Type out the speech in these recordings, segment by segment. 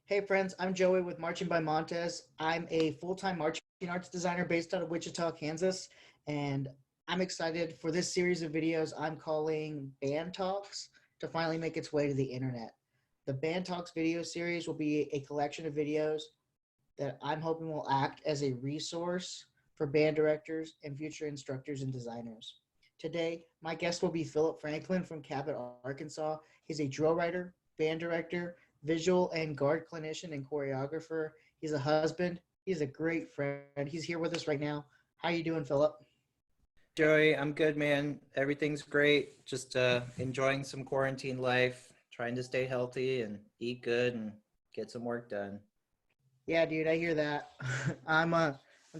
Hey friends, I'm Joey with Marching by Montes. I'm a full-time marching arts designer based out of Wichita, Kansas, and I'm excited for this series of videos I'm calling Band Talks to finally make its way to the internet. The Band Talks video series will be a collection of videos that I'm hoping will act as a resource for band directors and future instructors and designers. Today, my guest will be Phillip Franklin from Cabot, Arkansas. He's a drill writer, band director, visual and guard clinician and choreographer. He's a husband. He's a great friend. He's here with us right now. How you doing, Phillip? Hey Joey, I'm good, man. Everything's great. Just enjoying some quarantine life, trying to stay healthy and eat good and get some work done. Yeah, dude, I hear that. I'm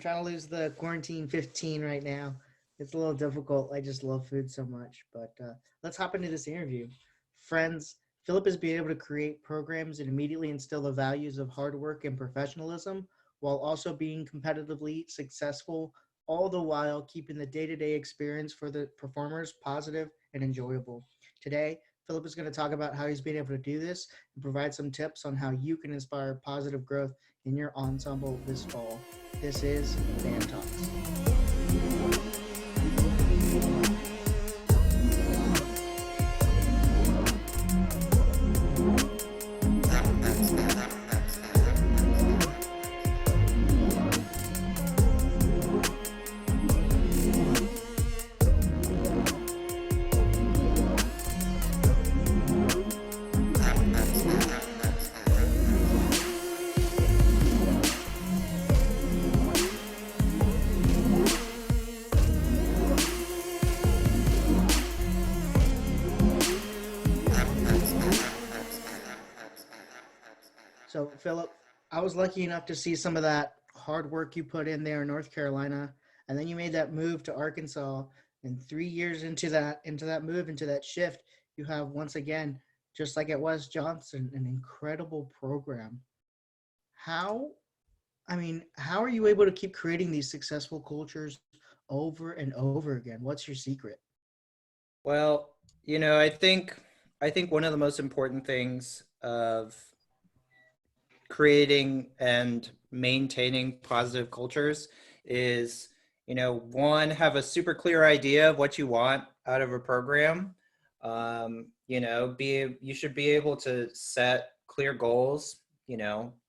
trying to lose the quarantine 15 right now. It's a little difficult. I just love food so much. But let's hop into this interview. Friends, Philip is being able to create programs and immediately instill the values of hard work and professionalism while also being competitively successful, all the while keeping the day-to-day experience for the performers positive and enjoyable. Today, Philip is going to talk about how he's been able to do this and provide some tips on how you can inspire positive growth in your ensemble this fall. This is Band Talks. So, Philip, I was lucky enough to see some of that hard work you put in there in North Carolina, and then you made that move to Arkansas. And 3 years into that shift, you have once again, just like at West Johnson, an incredible program. How, how are you able to keep creating these successful cultures over and over again? What's your secret? Well, I think one of the most important things of creating and maintaining positive cultures is, one, have a super clear idea of what you want out of a program. You should be able to set clear goals,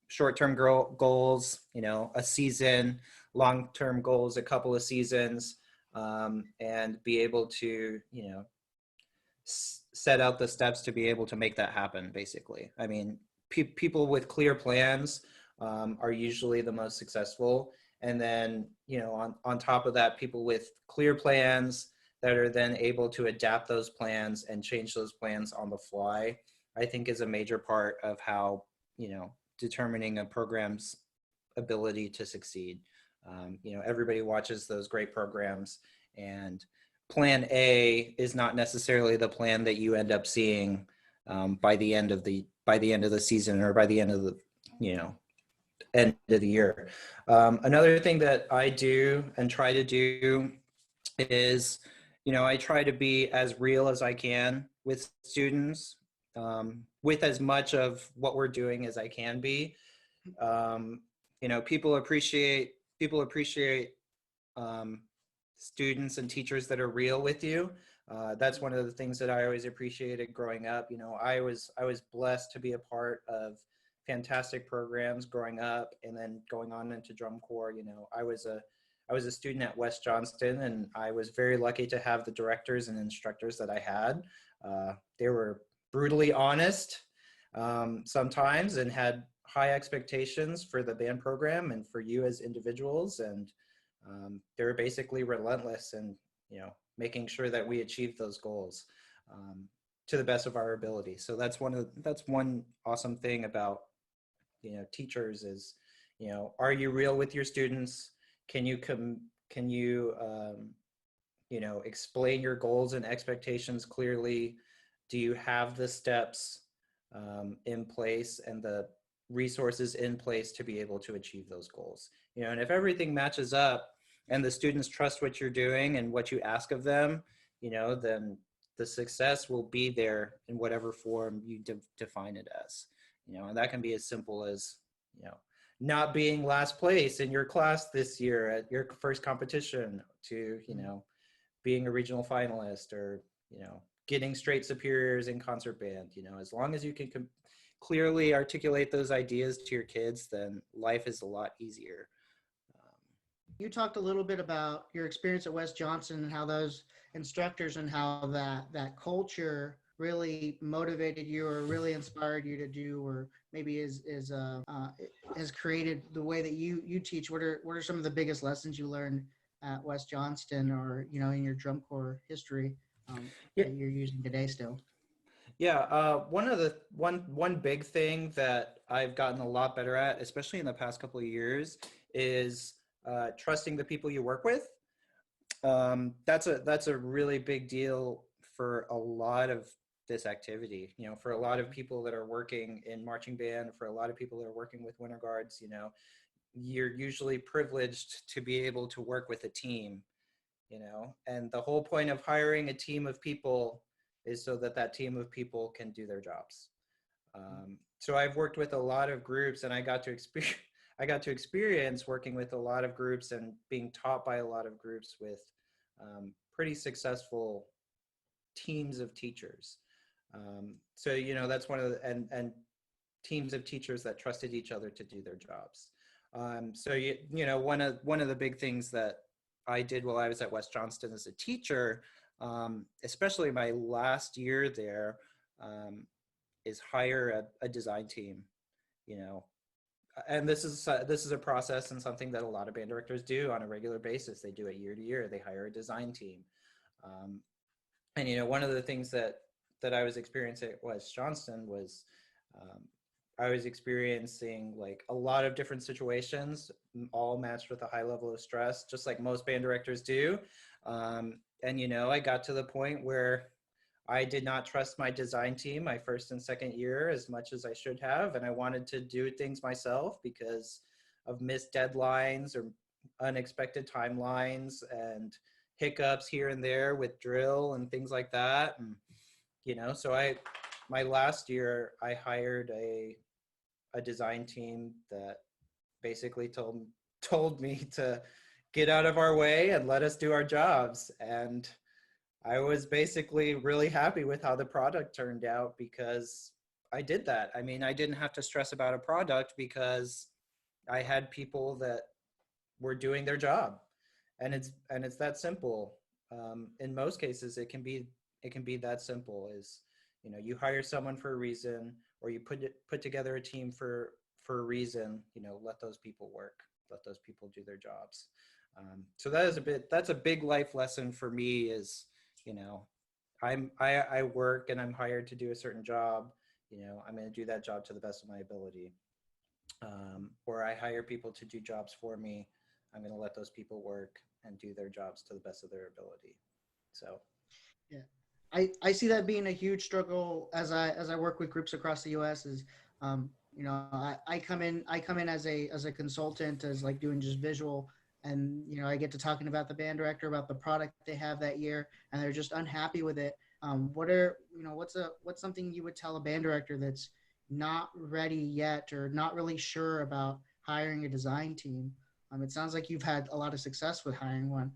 short-term goals, a season, long-term goals, a couple of seasons, and be able to, set out the steps to be able to make that happen, basically. I mean, people with clear plans are usually the most successful. And then, on top of that, people with clear plans that are then able to adapt those plans and change those plans on the fly, I think is a major part of how, determining a program's ability to succeed. Everybody watches those great programs, and plan A is not necessarily the plan that you end up seeing by the end of the season, or by the end of the end of the year. Another thing that I do and try to do is, I try to be as real as I can with students, with as much of what we're doing as I can be. People appreciate um, students and teachers that are real with you. That's one of the things that I always appreciated growing up. I was blessed to be a part of fantastic programs growing up, and then going on into drum corps. I was a student at West Johnston, and I was very lucky to have the directors and instructors that I had. They were brutally honest sometimes, and had high expectations for the band program and for you as individuals. And they were basically relentless in, making sure that we achieved those goals um, to the best of our ability. So that's one awesome thing about, teachers is, are you real with your students? Can you explain your goals and expectations clearly? Do you have the steps in place and the resources in place to be able to achieve those goals? And if everything matches up and the students trust what you're doing and what you ask of them, then the success will be there in whatever form you define it as. And that can be as simple as, not being last place in your class this year at your first competition to, being a regional finalist, or, getting straight superiors in concert band. As long as you can clearly articulate those ideas to your kids, then life is a lot easier. You talked a little bit about your experience at West Johnson and how those instructors and how that culture really motivated you or really inspired you to do, or maybe has created the way that you teach. What are some of the biggest lessons you learned at West Johnston, or in your drum corps history, Yeah. that you're using today still? Yeah, one big thing that I've gotten a lot better at, especially in the past couple of years, is trusting the people you work with. That's a really big deal for a lot of this activity. For a lot of people that are working in marching band, for a lot of people that are working with winter guards, you're usually privileged to be able to work with a team. And the whole point of hiring a team of people is so that team of people can do their jobs. So I've worked with a lot of groups, and I got to experience working with a lot of groups and being taught by a lot of groups with pretty successful teams of teachers. So that's one of the, and teams of teachers that trusted each other to do their jobs. So one of the big things that I did while I was at West Johnston as a teacher, especially my last year there, is hire a design team. And this is a process and something that a lot of band directors do on a regular basis. They do it year to year. They hire a design team. And one of the things that I was experiencing at West Johnston was I was experiencing like a lot of different situations, all matched with a high level of stress, just like most band directors do. And I got to the point where I did not trust my design team my first and second year as much as I should have. And I wanted to do things myself because of missed deadlines or unexpected timelines and hiccups here and there with drill and things like that. And, so my last year, I hired a design team that basically told me to get out of our way and let us do our jobs. And I was basically really happy with how the product turned out because I did that. I mean, I didn't have to stress about a product because I had people that were doing their job, and it's that simple. In most cases, it can be that simple. Is you hire someone for a reason, or you put together a team for a reason. Let those people work. Let those people do their jobs. So that's a big life lesson for me. Is I work and I'm hired to do a certain job. I'm going to do that job to the best of my ability. Or I hire people to do jobs for me. I'm going to let those people work and do their jobs to the best of their ability. So, yeah, I see that being a huge struggle as I work with groups across the U.S. Is I come in as a consultant, as like doing just visual, and I get to talking about the band director, about the product they have that year, and they're just unhappy with it. What's something you would tell a band director that's not ready yet or not really sure about hiring a design team? It sounds like you've had a lot of success with hiring one.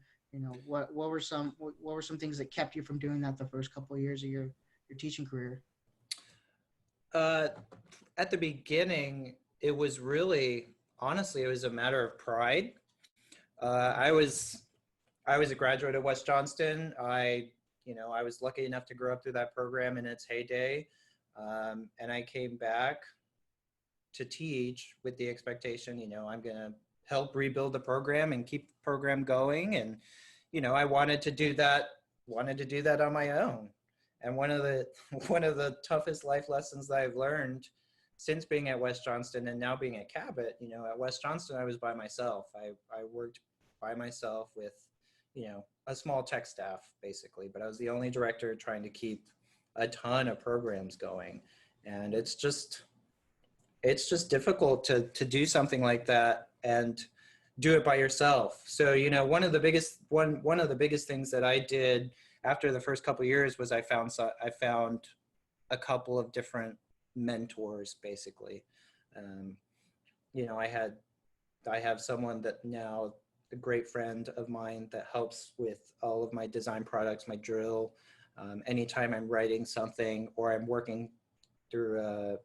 What were some things that kept you from doing that the first couple of years of your teaching career? At the beginning, it was really, honestly, it was a matter of pride. I was a graduate of West Johnston. I was lucky enough to grow up through that program in its heyday. And I came back to teach with the expectation, I'm going to help rebuild the program and keep the program going. And, I wanted to do that on my own. And one of the toughest life lessons that I've learned since being at West Johnston and now being at Cabot, at West Johnston, I was by myself. I worked by myself with, a small tech staff basically, but I was the only director trying to keep a ton of programs going. And it's just difficult to do something like that and do it by yourself. So, one of the biggest things that I did after the first couple of years was I found a couple of different mentors basically. Um, you know, I have someone that now, a great friend of mine that helps with all of my design products, my drill. Anytime I'm writing something or I'm working through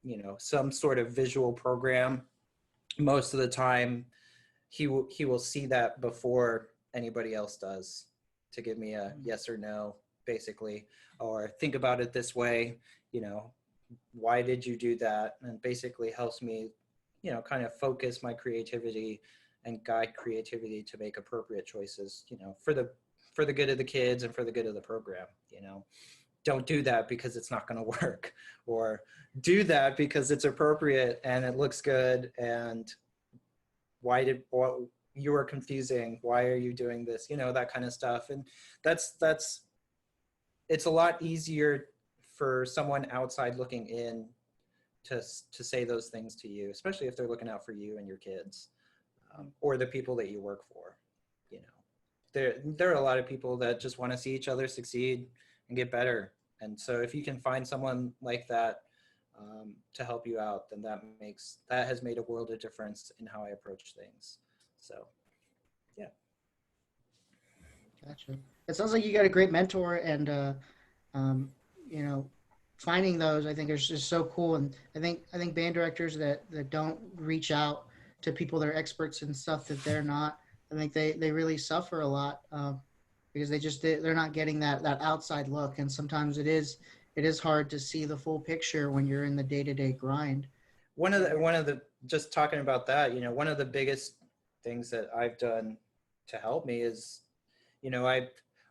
you know, some sort of visual program, most of the time he will see that before anybody else does, to give me a yes or no, basically, or think about it this way, you know, why did you do that? And basically helps me, you know, kind of focus my creativity and guide creativity to make appropriate choices, you know, for the good of the kids and for the good of the program. You know, don't do that because it's not going to work, or do that because it's appropriate and it looks good, and what you are confusing, why are you doing this, you know, that kind of stuff. And that's it's a lot easier for someone outside looking in to say those things to you, especially if they're looking out for you and your kids, or the people that you work for. You know, there are a lot of people that just want to see each other succeed and get better. And so if you can find someone like that to help you out, then that has made a world of difference in how I approach things. So, yeah. Gotcha. It sounds like you got a great mentor, and um, you know, finding those I think is just so cool. And I think band directors that don't reach out to people that are experts in stuff that they're not, I think they really suffer a lot, because they're not getting that outside look, and sometimes it is hard to see the full picture when you're in the day to day grind. One of the just talking about that, you know, one of the biggest things that I've done to help me is, you know,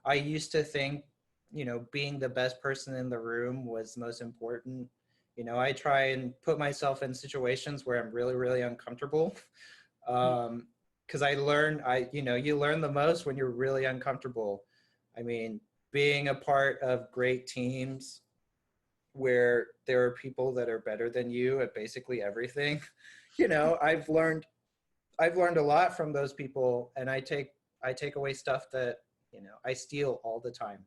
I used to think, you know, being the best person in the room was most important. You know, I try and put myself in situations where I'm really, really uncomfortable. Because you know, you learn the most when you're really uncomfortable. I mean, being a part of great teams where there are people that are better than you at basically everything, you know, I've learned a lot from those people, and I take away stuff that, you know, I steal all the time.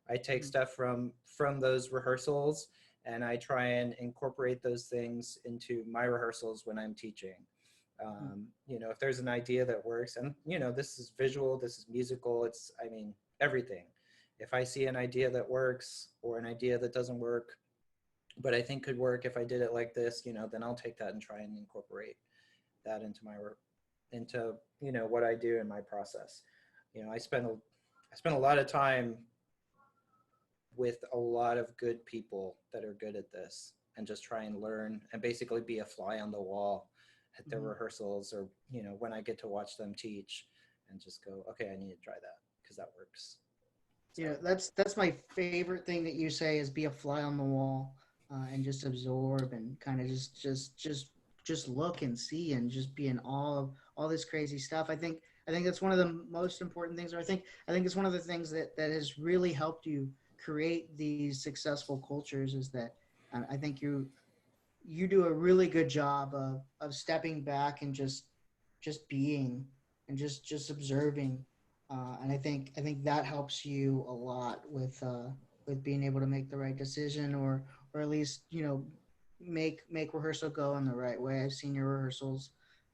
I take stuff from those rehearsals, and I try and incorporate those things into my rehearsals when I'm teaching. You know, if there's an idea that works, and you know, this is visual, this is musical, it's, I mean, everything. If I see an idea that works or an idea that doesn't work, but I think could work if I did it like this, you know, then I'll take that and try and incorporate that into into, you know, what I do in my process. You know, I spend a lot of time with a lot of good people that are good at this, and just try and learn and basically be a fly on the wall at their rehearsals, or, you know, when I get to watch them teach, and just go, okay, I need to try that because that works. So, Yeah, that's my favorite thing that you say is be a fly on the wall, and just absorb and kind of just look and see and just be in awe of all this crazy stuff. I think that's one of the most important things. Or I think it's one of the things that has really helped you create these successful cultures. Is that I think you do a really good job of stepping back and just being and just observing, and I think that helps you a lot with being able to make the right decision, or at least make rehearsal go in the right way. I've seen your rehearsals.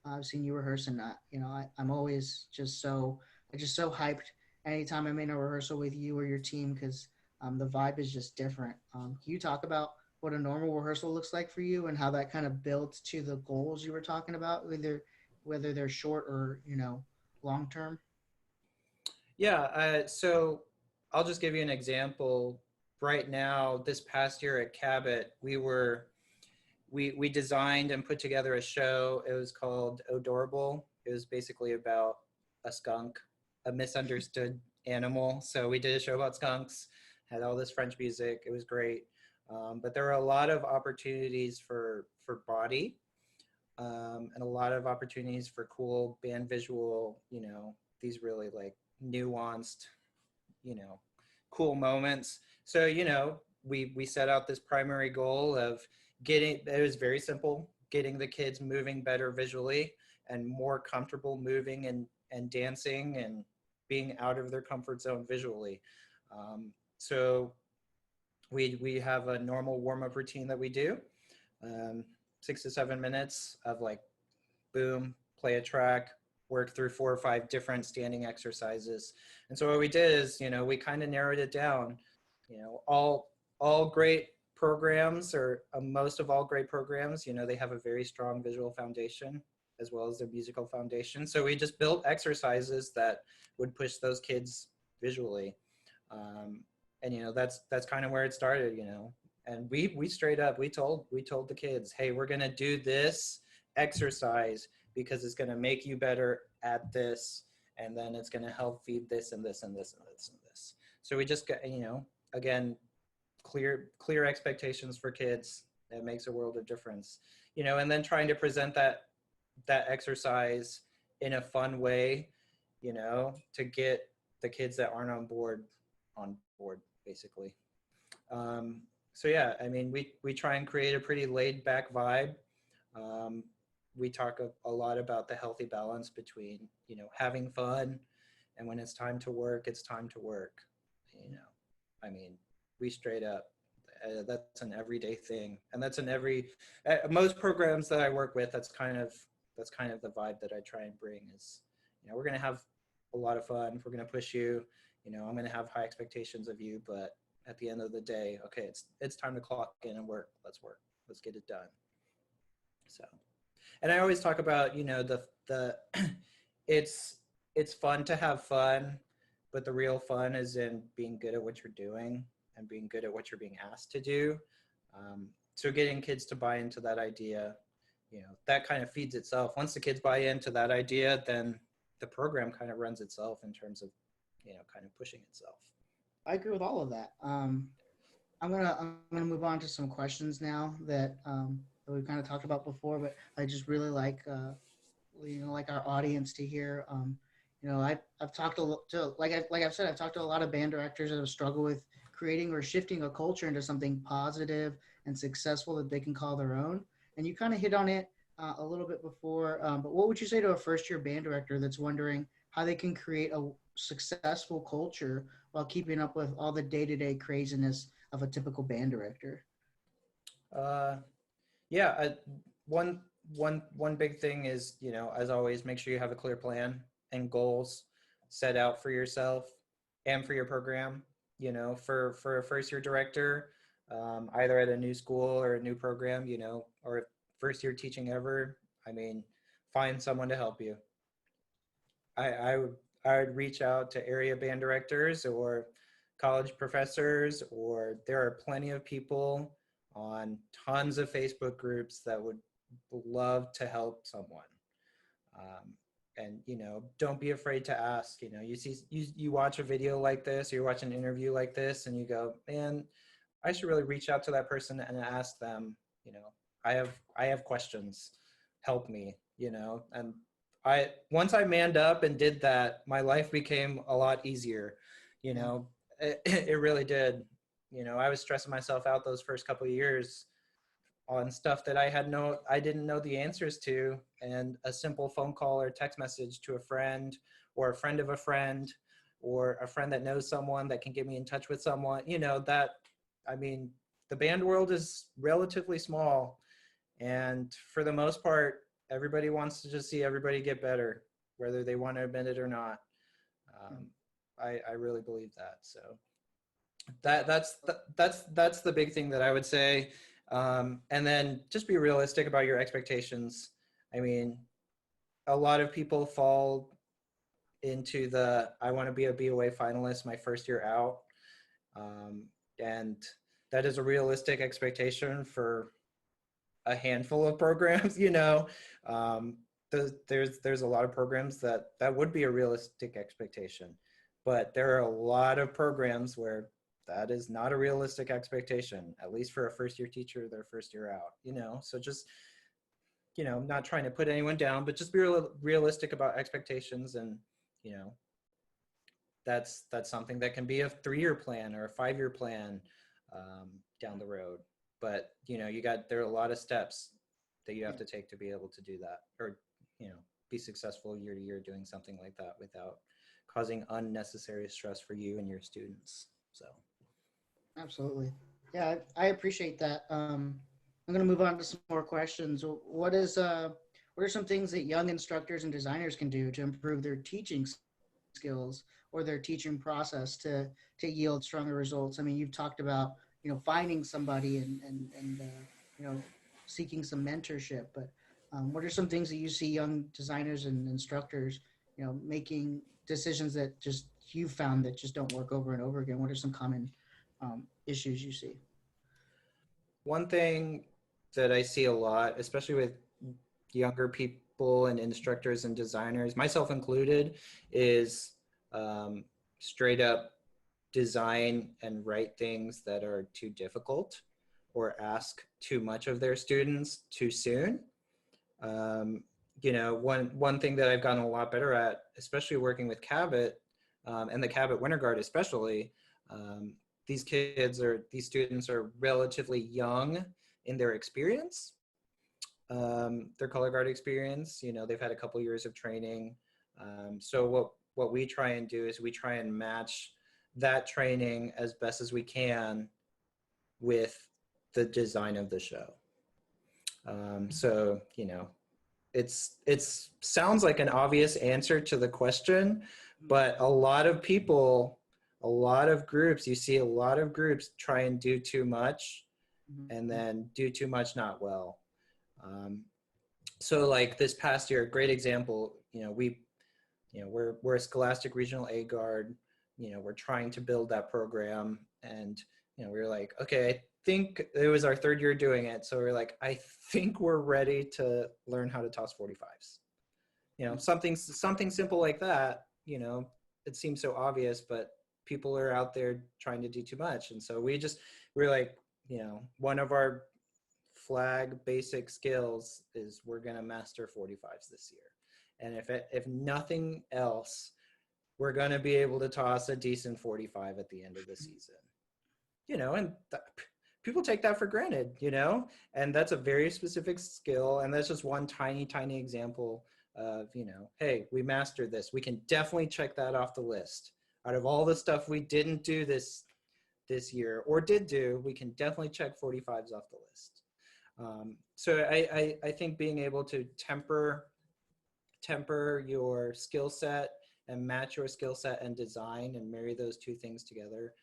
I've seen you rehearse, and I'm always just so hyped anytime I'm in a rehearsal with you or your team, because the vibe is just different. Can you talk about what a normal rehearsal looks like for you and how that kind of builds to the goals you were talking about, whether they're short or long term? yeah, so I'll just give you an example. Right now, this past year at Cabot, we designed and put together a show. It was called Odorable. It was basically about a skunk, a misunderstood animal. So we did a show about skunks, had all this French music. It was great. But there were a lot of opportunities for body, and a lot of opportunities for cool band visual, you know, these really like nuanced, you know, cool moments. So, you know, we set out this primary goal of it was very simple, getting the kids moving better visually and more comfortable moving and dancing and being out of their comfort zone visually. So we have a normal warm-up routine that we do, 6 to 7 minutes of like boom, play a track, work through 4 or 5 different standing exercises. And so what we did is, we kind of narrowed it down. All great programs, or most of all great programs, they have a very strong visual foundation as well as their musical foundation. So we just built exercises that would push those kids visually. And that's kind of where it started. And we straight up we told the kids, hey, we're gonna do this exercise because it's gonna make you better at this, and then it's gonna help feed this and this and this and this and this. So we just got, again, clear expectations for kids. That makes a world of difference. And then trying to present that exercise in a fun way, to get the kids that aren't on board, basically. So yeah, I mean, we try and create a pretty laid back vibe. We talk a lot about the healthy balance between, having fun, and when it's time to work, it's time to work. I mean, we straight up, that's an everyday thing, and that's in most programs that I work with. That's kind of the vibe that I try and bring is, we're gonna have a lot of fun. We're gonna push you. I'm gonna have high expectations of you, but at the end of the day, okay, it's time to clock in and work. Let's work. Let's get it done. So, and I always talk about, the it's fun to have fun, but the real fun is in being good at what you're doing and being good at what you're being asked to do. So getting kids to buy into that idea, that kind of feeds itself. Once the kids buy into that idea, then the program kind of runs itself in terms of, kind of pushing itself. I agree with all of that. I'm gonna move on to some questions now that we've kind of talked about before, but I just really like like our audience to hear. I've talked to like I've said, I've talked to a lot of band directors that have struggled with creating or shifting a culture into something positive and successful that they can call their own. And you kind of hit on it a little bit before, but what would you say to a first-year band director that's wondering how they can create a successful culture while keeping up with all the day-to-day craziness of a typical band director? Uh, yeah, one big thing is, as always, make sure you have a clear plan and goals set out for yourself and for your program. For a first year director, either at a new school or a new program, or first year teaching ever, I mean, find someone to help you. I would reach out to area band directors or college professors, or there are plenty of people on tons of Facebook groups that would love to help someone. And don't be afraid to ask. You watch a video like this, or you watch an interview like this, and you go, man, I should really reach out to that person and ask them, I have questions, help me. And once I manned up and did that, my life became a lot easier. It really did. I was stressing myself out those first couple of years on stuff that I didn't know the answers to, and a simple phone call or text message to a friend or a friend of a friend or a friend that knows someone that can get me in touch with someone, the band world is relatively small, and for the most part, everybody wants to just see everybody get better, whether they want to admit it or not. I really believe that. So that's the big thing that I would say. And then just be realistic about your expectations. I mean, a lot of people fall into I want to be a BOA finalist my first year out. And that is a realistic expectation for a handful of programs. There's a lot of programs that would be a realistic expectation, but there are a lot of programs where that is not a realistic expectation, at least for a first year teacher, their first year out. So just, not trying to put anyone down, but just be realistic about expectations. And, that's something that can be a 3-year plan or a 5-year plan down the road. But, there are a lot of steps that you have to take to be able to do that, or, be successful year to year doing something like that without causing unnecessary stress for you and your students. So. Absolutely. Yeah, I appreciate that. I'm going to move on to some more questions. What are some things that young instructors and designers can do to improve their teaching skills or their teaching process to yield stronger results? I mean, you've talked about finding somebody and seeking some mentorship, but what are some things that you see young designers and instructors making decisions that just you found that just don't work over and over again? What are some common issues you see? One thing that I see a lot, especially with younger people and instructors and designers, myself included, is um, straight up design and write things that are too difficult or ask too much of their students too soon. Um, one thing that I've gotten a lot better at, especially working with Cabot and the Cabot Winter Guard especially, um, these students are relatively young in their experience, their color guard experience. They've had a couple years of training. So what we try and do is we try and match that training as best as we can with the design of the show. So it's sounds like an obvious answer to the question, but a lot of groups, you see a lot of groups try and do too much and Mm-hmm. then do too much not well. Um, so like this past year, great example, we're a Scholastic Regional A Guard. We're trying to build that program, and we were like, okay, I think it was our third year doing it, so we're like, I think we're ready to learn how to toss 45s. Something simple like that. It seems so obvious, but people are out there trying to do too much, and so we're like, one of our flag basic skills is we're going to master 45s this year. And if nothing else, we're going to be able to toss a decent 45 at the end of the season. And people take that for granted, and that's a very specific skill. And that's just one tiny, tiny example of, hey, we mastered this. We can definitely check that off the list. Out of all the stuff we didn't do this year or did do, we can definitely check 45s off the list. So I think being able to temper your skill set and match your skill set and design and marry those two things together,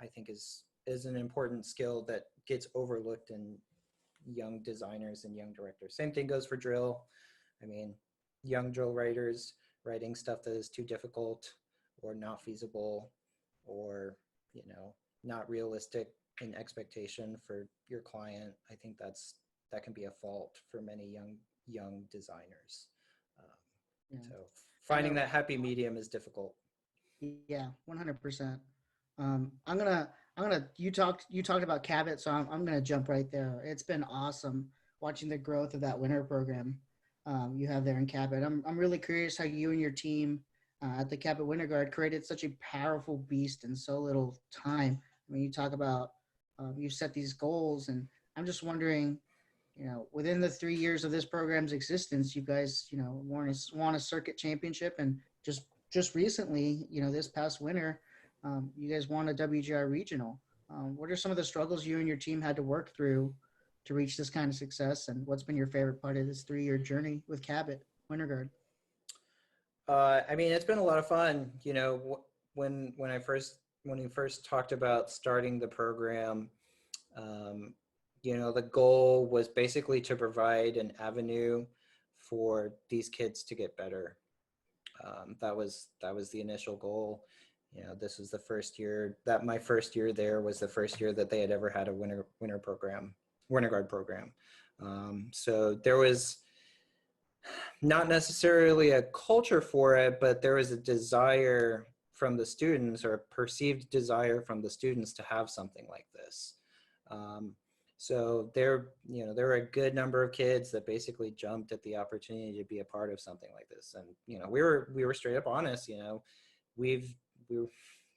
I think is an important skill that gets overlooked in young designers and young directors. Same thing goes for drill. I mean, young drill writers writing stuff that is too difficult or not feasible or, not realistic in expectation for your client. I think that can be a fault for many young designers. Um, Yeah, so I finding know. that happy medium is difficult. Yeah, 100%. You talked about Cabot, so I'm gonna jump right there. It's been awesome watching the growth of that winter program you have there in Cabot. I'm really curious how you and your team at the Cabot Winter Guard created such a powerful beast in so little time. I mean, you talk about you set these goals, and I'm just wondering, within the 3 years of this program's existence, you guys, won a circuit championship, and just recently, this past winter, you guys won a WGR regional. What are some of the struggles you and your team had to work through to reach this kind of success, and what's been your favorite part of this 3 year journey with Cabot Winter Guard? I mean, it's been a lot of fun. When we first talked about starting the program, um, the goal was basically to provide an avenue for these kids to get better. That was the initial goal. This was the first year that my first year there was the first year that they had ever had a winter guard program. So there was not necessarily a culture for it, but there was a desire from the students, or a perceived desire from the students, to have something like this. Um, so there were a good number of kids that basically jumped at the opportunity to be a part of something like this. And we were straight up honest. We've we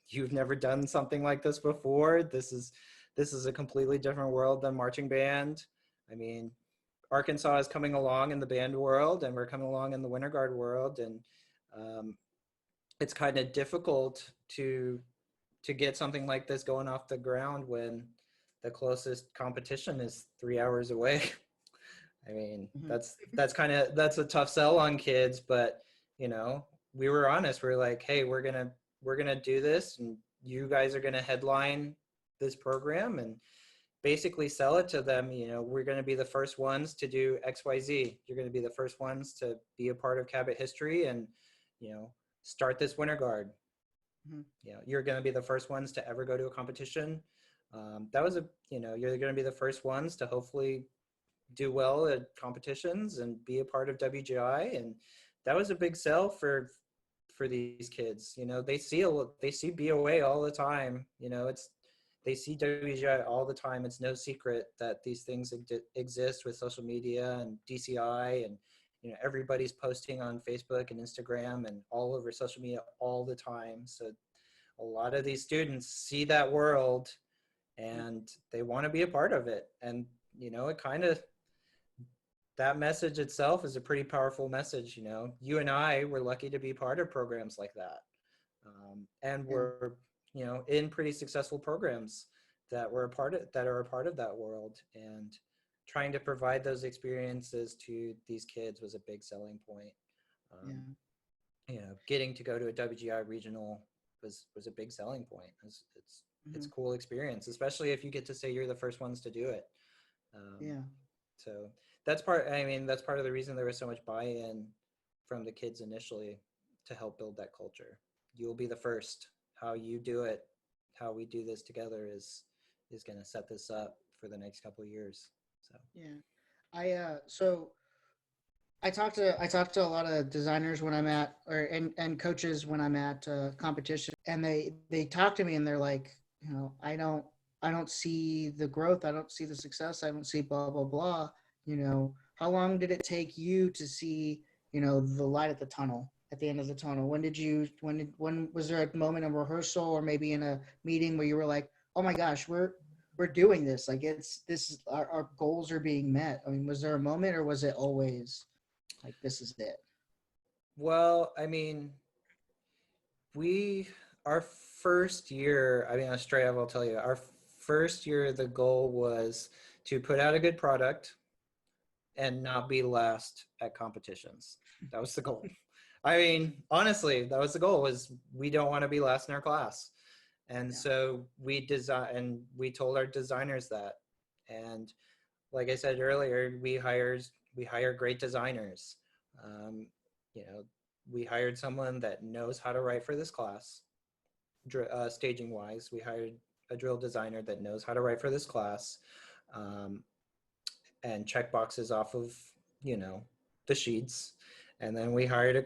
you've never done something like this before. This is a completely different world than marching band. I mean, Arkansas is coming along in the band world, and we're coming along in the Winter Guard world, and um, it's kind of difficult to get something like this going off the ground when the closest competition is 3 hours away. I mean, Mhm. that's a tough sell on kids, but you know, we were honest. We're like, hey, we're gonna do this, and you guys are gonna headline this program and basically sell it to them. You know, we're gonna be the first ones to do XYZ. You're gonna be the first ones to be a part of Cabot history, and you know, start this winter guard. Mhm. You know, you're gonna be the first ones to ever go to a competition. That was a, you know, you're gonna be the first ones to hopefully do well at competitions and be a part of WGI, and that was a big sell for these kids. You know, they see BOA all the time. You know, it's they see WGI all the time. It's no secret that these things exist with social media and DCI, and you know, everybody's posting on Facebook and Instagram and all over social media all the time. So a lot of these students see that world and they want to be a part of it. And you know, it kind of, that message itself is a pretty powerful message. You know, you and I were lucky to be part of programs like that, and Yeah. we're, you know, in pretty successful programs that were a part of, that are a part of that world. And trying to provide those experiences to these kids was a big selling point. Yeah. Um, you know, getting to go to a WGI regional was a big selling point. It's Mhm. a cool experience, especially if you get to say you're the first ones to do it. Um, Yeah. so that's part. I mean, that's part of the reason there was so much buy-in from the kids initially to help build that culture. You'll be the first. How you do it, how we do this together is going to set this up for the next couple of years. So Yeah. So I talk to a lot of designers when I'm at, and coaches when I'm at competition, and they talk to me and they're like, you know, I don't see the growth, I don't see the success, I don't see blah blah blah. You know, how long did it take you to see, you know, the light at the tunnel, at the end of the tunnel? When was there a moment in rehearsal or maybe in a meeting where you were like, oh my gosh, we're doing this, like it's this is our goals are being met? I mean, was there a moment or was it always like this is it? well, I mean, we our first year, I mean, straight up, I'll tell you, our first year, the goal was to put out a good product and not be last at competitions. That was the goal. I mean, honestly, that was the goal, was we don't want to be last in our class. And Yeah. so we told our designers that. And like I said earlier, we hire great designers. Um, you know, we hired someone that knows how to write for this class. Staging wise, we hired a drill designer that knows how to write for this class. Um, and check boxes off of, you know, the sheets. And then we hired uh, a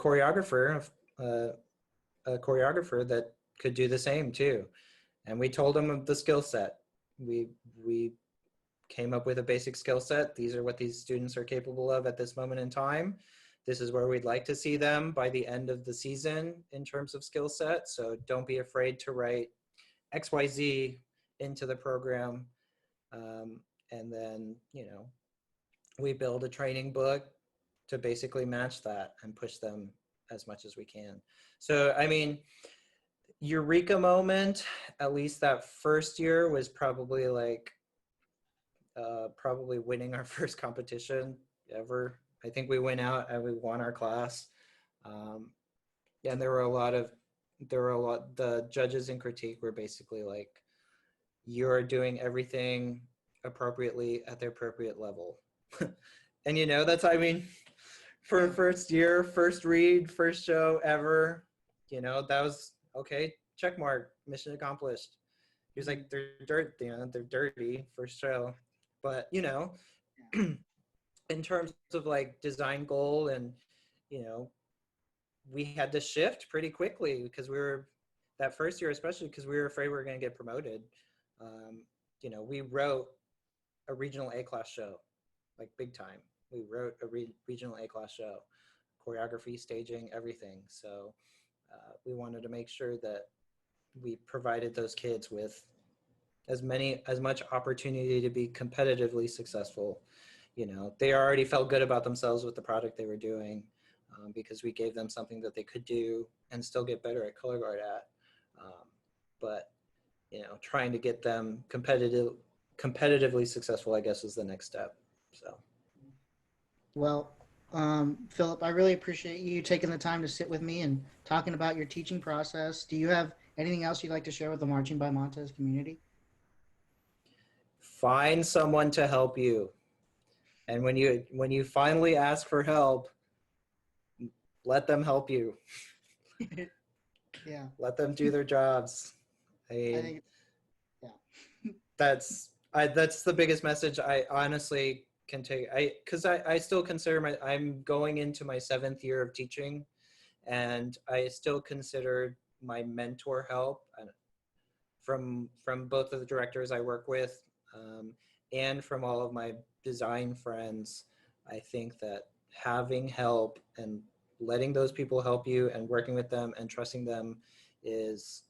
choreographer that could do the same too. And we told them of the skill set. We came up with a basic skill set. These are what these students are capable of at this moment in time. This is where we'd like to see them by the end of the season in terms of skill set. So don't be afraid to write XYZ into the program. And then, you know, we build a training book to basically match that and push them as much as we can. So, I mean, eureka moment, at least that first year, was probably like probably winning our first competition ever. I think we went out and we won our class. Um, and the judges in critique were basically like, you're doing everything appropriately at the appropriate level. And you know, that's, I mean, for Yeah. first year, first read, first show ever, you know, that was okay, check mark, mission accomplished. He was Mhm. like, they're dirty, first show. But you know, Yeah. in terms of like design goal, and you know, we had to shift pretty quickly because we were, that first year especially, because we were afraid we were going to get promoted. um, you know, we wrote a regional A class show, like big time. We wrote a regional A class show, choreography, staging, everything. So we wanted to make sure that we provided those kids with as much opportunity to be competitively successful. You know, they already felt good about themselves with the product they were doing, because we gave them something that they could do and still get better at color guard at. But you know, trying to get them competitively successful, I guess, is the next step. So. Well, Philip, I really appreciate you taking the time to sit with me and talking about your teaching process. Do you have anything else you'd like to share with the Marching by Montes community? Find someone to help you. And when you finally ask for help, let them help you. Yeah, Let them do their jobs. I I mean, think, yeah. that's the biggest message I honestly can take. Because I still consider I'm going into my 7th year of teaching, and I still consider my mentor help from both of the directors I work with, and from all of my design friends. I think that having help and letting those people help you and working with them and trusting them is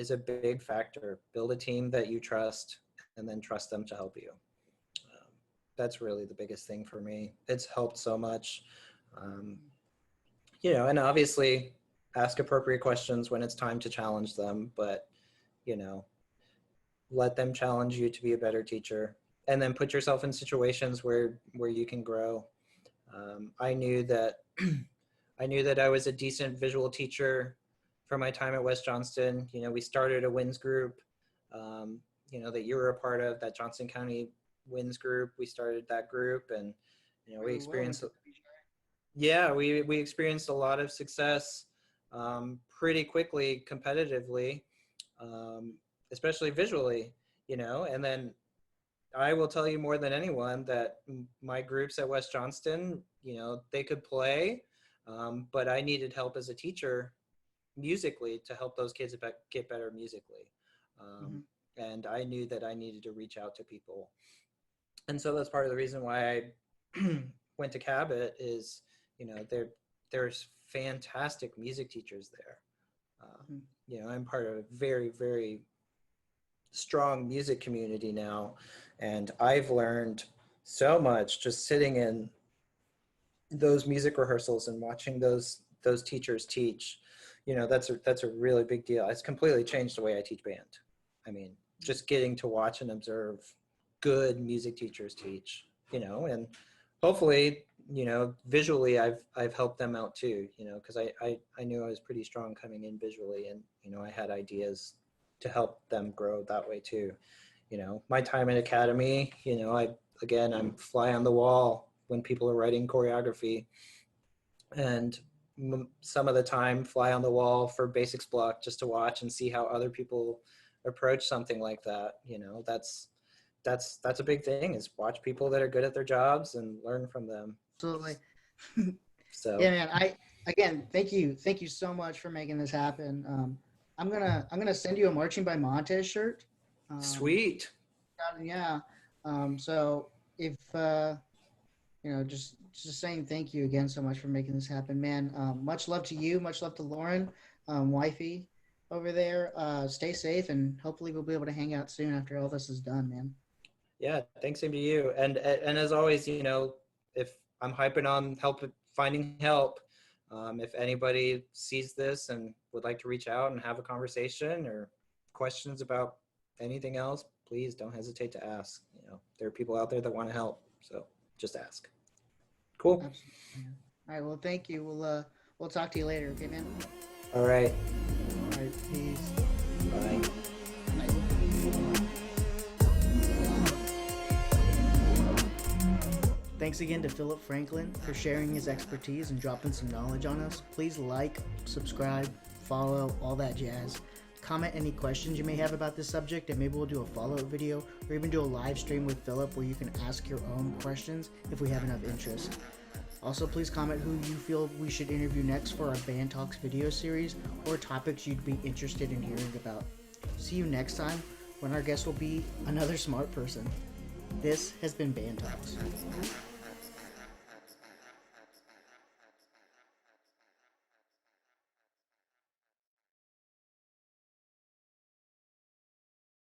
a big factor. Build a team that you trust and then trust them to help you. That's really the biggest thing for me. It's helped so much. And obviously ask appropriate questions when it's time to challenge them, but let them challenge you to be a better teacher, and then put yourself in situations where you can grow. I knew that I was a decent visual teacher from my time at West Johnston. We started a WINS group, that you were a part of, that Johnson County WINS group. We started that group, and we experienced we experienced a lot of success pretty quickly competitively, especially visually, and then I will tell you more than anyone that my groups at West Johnston, they could play, but I needed help as a teacher musically to help those kids get better musically. And I knew that I needed to reach out to people. And so that's part of the reason why I went to Cabot is, there's fantastic music teachers there. I'm part of a very, very strong music community now, and I've learned so much just sitting in those music rehearsals and watching those teachers teach. That's a really big deal. It's completely changed the way I teach band. I mean, just getting to watch and observe good music teachers teach, and hopefully, visually I've helped them out too, because I knew I was pretty strong coming in visually, and I had ideas to help them grow that way too. My time in academy, I'm fly on the wall when people are writing choreography, and some of the time fly on the wall for basics block just to watch and see how other people approach something like that. That's a big thing, is watch people that are good at their jobs and learn from them. Absolutely. So yeah, man. Again, thank you so much for making this happen. I'm gonna send you a Marching by Montes shirt. Sweet. Yeah. So if just saying thank you again so much for making this happen, man. Much love to you. Much love to Lauren, wifey over there. Stay safe, and hopefully we'll be able to hang out soon after all this is done, man. Yeah, thanks, same to you. And as always, if I'm hyping on finding help, if anybody sees this and would like to reach out and have a conversation or questions about anything else, please don't hesitate to ask. There are people out there that want to help, so just ask. Cool. Absolutely. All right. Well, thank you. We'll talk to you later. Okay, man. All right. All right. Peace. Bye. Thanks again to Phillip Franklin for sharing his expertise and dropping some knowledge on us. Please like, subscribe, follow, all that jazz. Comment any questions you may have about this subject, and maybe we'll do a follow-up video or even do a live stream with Phillip where you can ask your own questions if we have enough interest. Also, please comment who you feel we should interview next for our Band Talks video series, or topics you'd be interested in hearing about. See you next time when our guest will be another smart person. This has been Band Talks.